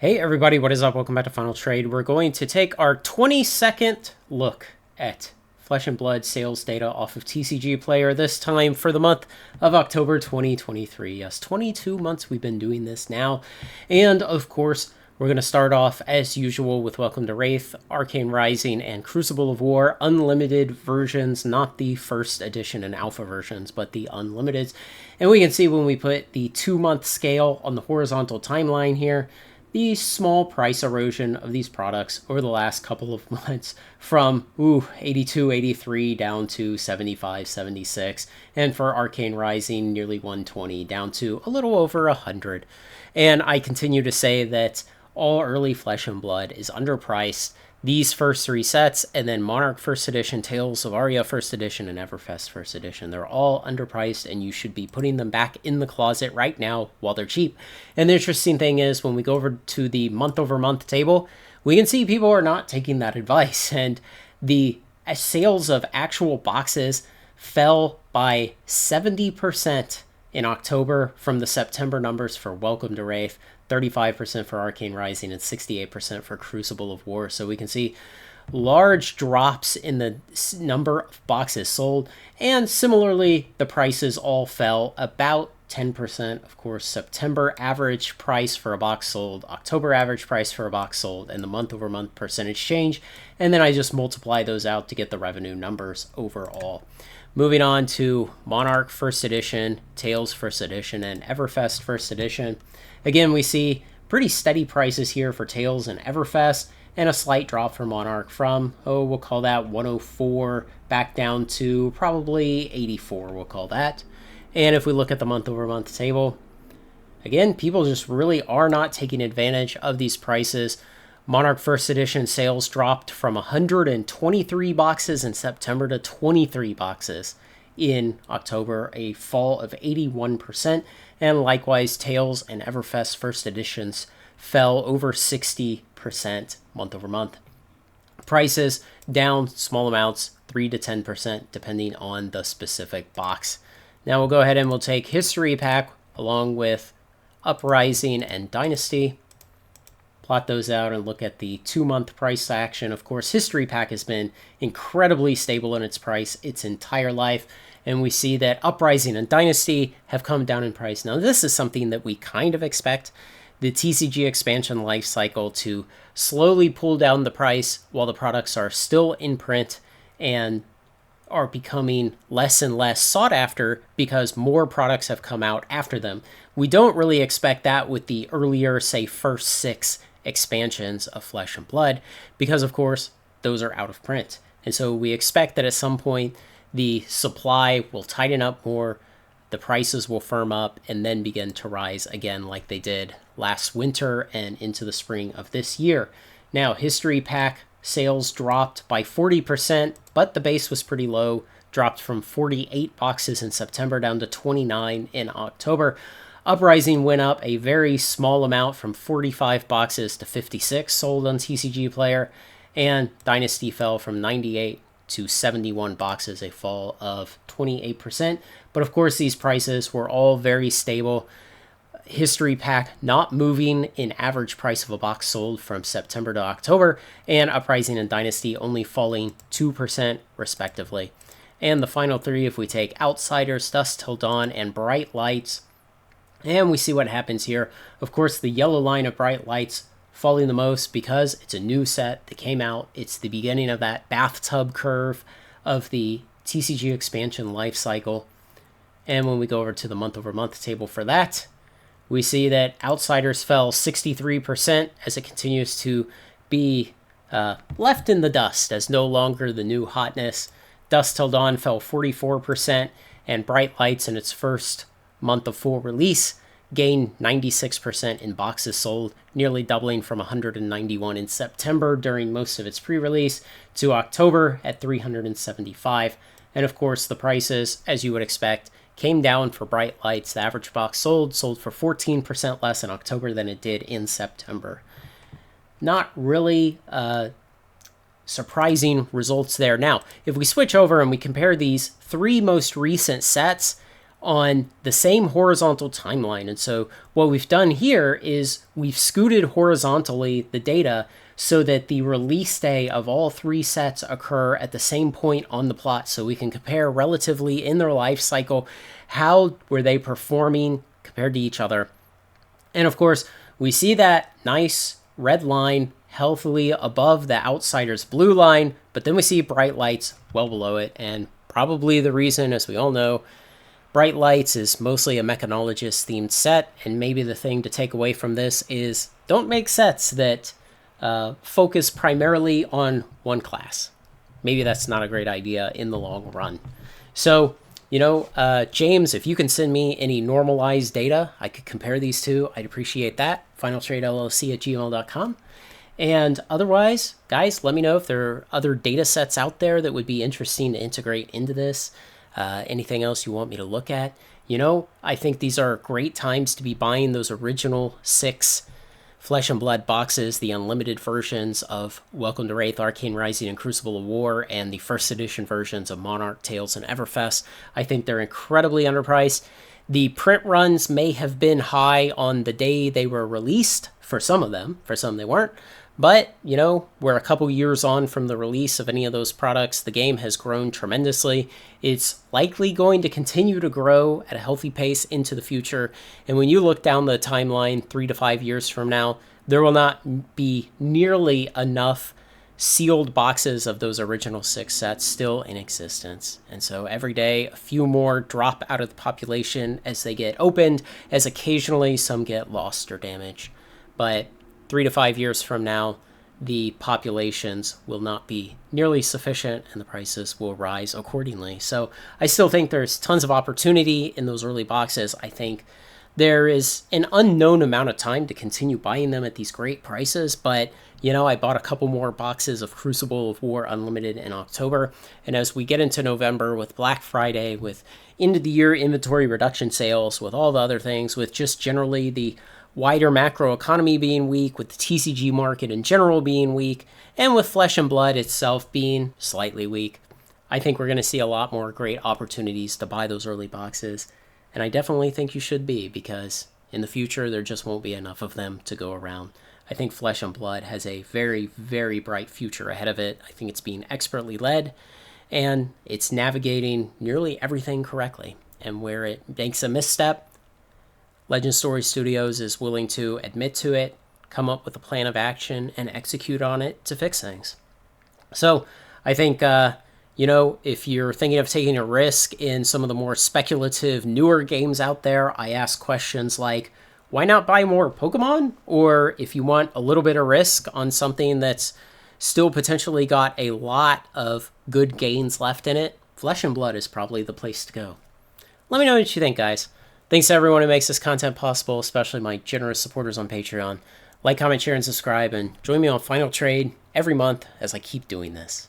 Hey everybody, what is up? Welcome back to Final Trade. We're going to take our 22nd look at Flesh and Blood sales data off of TCG Player, this time for the month of October 2023. Yes, 22 months we've been doing this now. And of course, we're going to start off as usual with Welcome to Wraith, Arcane Rising, and Crucible of War, unlimited versions, not the first edition and alpha versions, but the unlimiteds. And we can see when we put the 2-month scale on the horizontal timeline here, the small price erosion of these products over the last couple of months from 82, 83 down to 75, 76, and for Arcane Rising nearly 120 down to a little over 100. And I continue to say that all early Flesh and Blood is underpriced. These first 3 sets, and then Monarch First Edition, Tales of Aria First Edition, and Everfest First Edition, they're all underpriced, and you should be putting them back in the closet right now while they're cheap. And the interesting thing is, when we go over to the month-over-month table, we can see people are not taking that advice, and the sales of actual boxes fell by 70% in October from the September numbers for Welcome to Wraith, 35% for Arcane Rising, and 68% for Crucible of War. So we can see large drops in the number of boxes sold, and similarly, the prices all fell about 10%. Of course, September average price for a box sold, October average price for a box sold, and the month-over-month percentage change, and then I just multiply those out to get the revenue numbers overall. Moving on to Monarch First Edition, Tales First Edition, and Everfest First Edition. Again, we see pretty steady prices here for Tales and Everfest, and a slight drop for Monarch from, we'll call that 104 back down to probably 84, we'll call that. And if we look at the month-over-month table, again, people just really are not taking advantage of these prices. Monarch First Edition sales dropped from 123 boxes in September to 23 boxes in October, a fall of 81%. And likewise, Tales and Everfest First Editions fell over 60% month over month. Prices down small amounts, 3 to 10%, depending on the specific box. Now we'll go ahead and we'll take History Pack along with Uprising and Dynasty. Plot those out and look at the 2-month price action. Of course, History Pack has been incredibly stable in its price its entire life. And we see that Uprising and Dynasty have come down in price. Now, this is something that we kind of expect the TCG expansion life cycle to slowly pull down the price while the products are still in print and are becoming less and less sought after because more products have come out after them. We don't really expect that with the earlier, say, first 6 expansions of Flesh and Blood because, of course, those are out of print. And so we expect that at some point, the supply will tighten up more, the prices will firm up, and then begin to rise again like they did last winter and into the spring of this year. Now, History Pack sales dropped by 40%, but the base was pretty low, dropped from 48 boxes in September down to 29 in October. Uprising went up a very small amount from 45 boxes to 56 sold on TCG Player, and Dynasty fell from 98 to 71 boxes, a fall of 28%. But of course, these prices were all very stable. History Pack not moving in average price of a box sold from September to October, and Uprising and Dynasty only falling 2% respectively. And the final 3, if we take Outsiders, Dusk Till Dawn, and Bright Lights, and we see what happens here. Of course, the yellow line of Bright Lights falling the most because it's a new set that came out. It's the beginning of that bathtub curve of the TCG expansion life cycle. And when we go over to the month-over-month table for that, we see that Outsiders fell 63% as it continues to be left in the dust as no longer the new hotness. Dusk Till Dawn fell 44%, and Bright Lights in its first month of full release gained 96% in boxes sold, nearly doubling from 191 in September during most of its pre-release to October at 375. And of course, the prices, as you would expect, came down for Bright Lights. The average box sold for 14% less in October than it did in September. Not really surprising results there. Now, if we switch over and we compare these 3 most recent sets, on the same horizontal timeline. And so what we've done here is we've scooted horizontally the data so that the release day of all 3 sets occur at the same point on the plot, so we can compare relatively in their life cycle how were they performing compared to each other. And of course, we see that nice red line healthily above the outsider's blue line, but then we see bright lights well below it. And probably the reason, as we all know, bright lights is mostly a mechanologist themed set, and maybe the thing to take away from this is don't make sets that focus primarily on one class. Maybe that's not a great idea in the long run. So, James, if you can send me any normalized data I could compare these to, I'd appreciate that. finaltradellc@gmail.com. And otherwise, guys, let me know if there are other data sets out there that would be interesting to integrate into this. Anything else you want me to look at? I think these are great times to be buying those original 6 Flesh and Blood boxes, the unlimited versions of Welcome to Wraith, Arcane Rising, and Crucible of War, and the first edition versions of Monarch, Tales, and Everfest. I think they're incredibly underpriced. The print runs may have been high on the day they were released, for some of them. For some they weren't. But, we're a couple years on from the release of any of those products. The game has grown tremendously. It's likely going to continue to grow at a healthy pace into the future. And when you look down the timeline 3 to 5 years from now, there will not be nearly enough sealed boxes of those original 6 sets still in existence. And so every day, a few more drop out of the population as they get opened, as occasionally some get lost or damaged. But 3 to 5 years from now, the populations will not be nearly sufficient and the prices will rise accordingly. So I still think there's tons of opportunity in those early boxes. I think there is an unknown amount of time to continue buying them at these great prices, but I bought a couple more boxes of Crucible of War Unlimited in October, and as we get into November with Black Friday, with end of the year inventory reduction sales, with all the other things, with just generally the wider macro economy being weak, with the TCG market in general being weak, and with Flesh and Blood itself being slightly weak, I think we're going to see a lot more great opportunities to buy those early boxes. And I definitely think you should be, because in the future, there just won't be enough of them to go around. I think Flesh and Blood has a very, very bright future ahead of it. I think it's being expertly led, and it's navigating nearly everything correctly. And where it makes a misstep, Legend Story Studios is willing to admit to it, come up with a plan of action, and execute on it to fix things. So I think, if you're thinking of taking a risk in some of the more speculative, newer games out there, I ask questions like, why not buy more Pokemon? Or if you want a little bit of risk on something that's still potentially got a lot of good gains left in it, Flesh and Blood is probably the place to go. Let me know what you think, guys. Thanks to everyone who makes this content possible, especially my generous supporters on Patreon. Like, comment, share, and subscribe, and join me on Final Trade every month as I keep doing this.